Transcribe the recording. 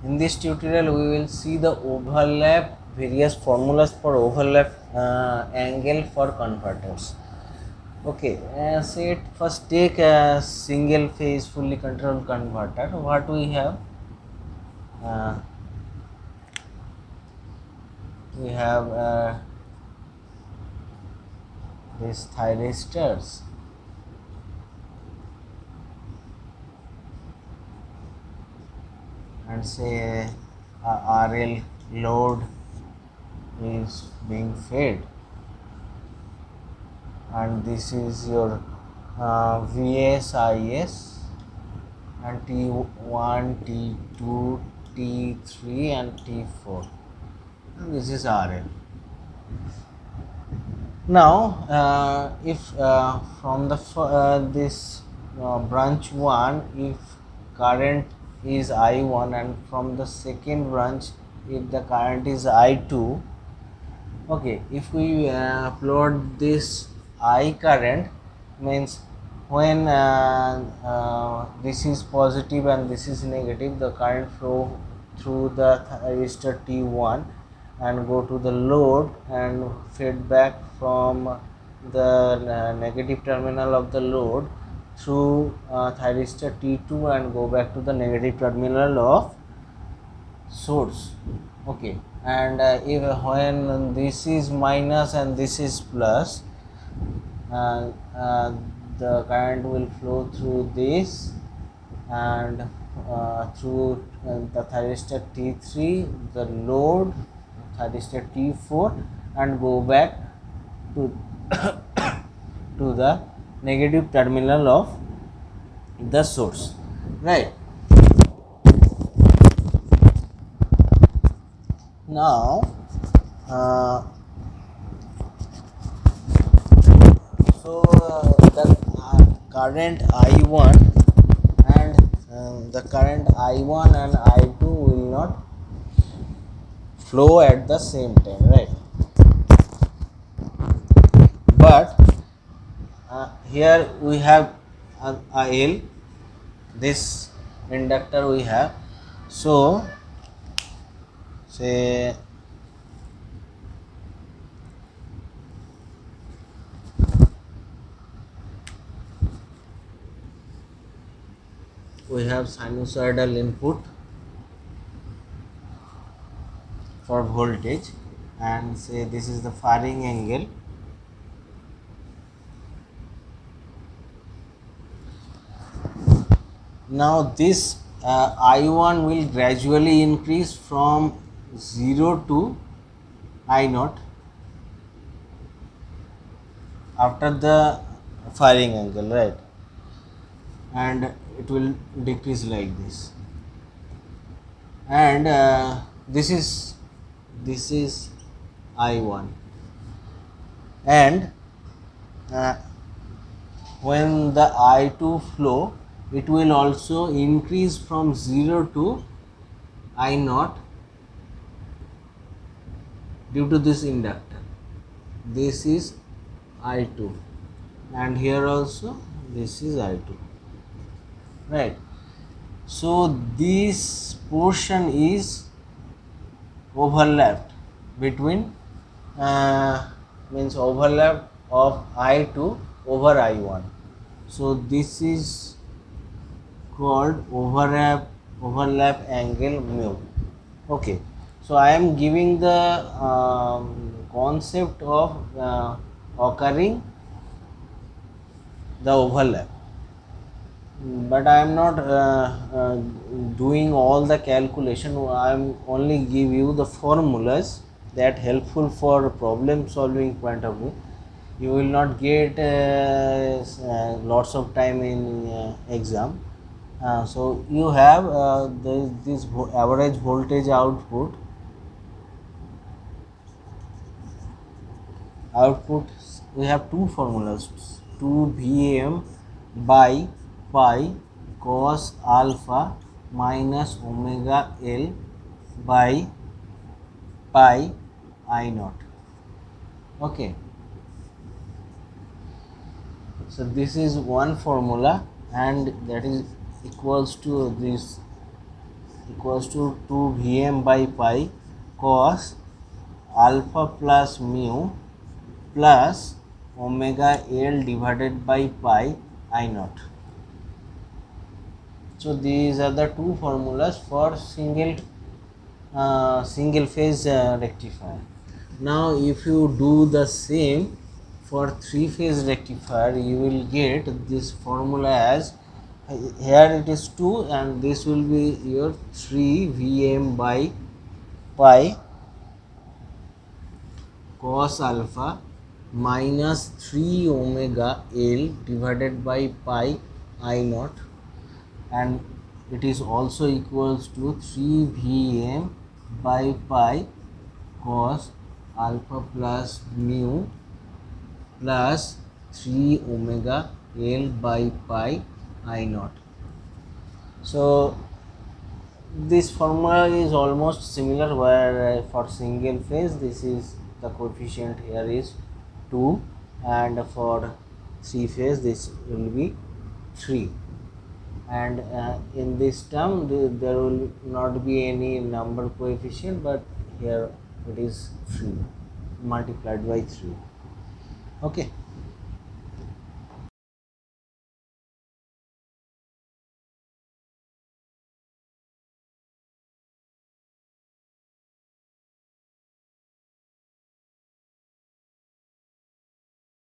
In this tutorial, we will see the overlap, various formulas for overlap angle for converters. Okay, say first take a single phase fully controlled converter. What we have? Uh, we have these thyristors, and say RL load is being fed, and this is your VS, IS, and T1, T2, T3 and T4, and this is RL. Now if from the this branch 1, if current is I1, and from the second branch if the current is I2, okay, if we plot this I current, means when this is positive and this is negative, the current flow through the resistor T1 and go to the load and fed back from the negative terminal of the load through thyristor T2 and go back to the negative terminal of source. Okay, and if when this is minus and this is plus, uh, the current will flow through this and through the thyristor T3, the load thyristor T4, and go back to to the negative terminal of the source, right? Now uh, so the current I1 and the current I1 and I2 will not flow at the same time, right? But here we have an IL, this inductor we have. So say we have sinusoidal input for voltage, and say this is the firing angle. Now this I1 will gradually increase from 0 to I0 after the firing angle, right? And it will decrease like this, and this is I1, and uh, when the I2 flow, it will also increase from 0 to I0 due to this inductor. This is I2, and here also this is I2, right? So this portion is overlapped between means overlap of I2 over I1. So this is called overlap angle mu. Okay, so I am giving the concept of occurring the overlap, but I am not doing all the calculation. I am only give you the formulas that helpful for problem solving point of view. You will not get lots of time in exam. So you have this average voltage output. We have two formulas: 2 VAM by pi cos alpha minus omega L by pi I naught. Okay, so this is one formula, and that is equals to this equals to 2 Vm by pi cos alpha plus mu plus omega L divided by pi I naught. So these are the two formulas for single phase rectifier. Now if you do the same for three phase rectifier, you will get this formula as, here it is 2 and this will be your 3 Vm by pi cos alpha minus 3 omega L divided by pi I naught, and it is also equals to 3 Vm by pi cos alpha plus mu plus 3 omega L by pi I naught. So this formula is almost similar, where for single phase this is the coefficient here is 2 and for three phase this will be 3, and in this term there will not be any number coefficient, but here it is 3 multiplied by 3. Okay.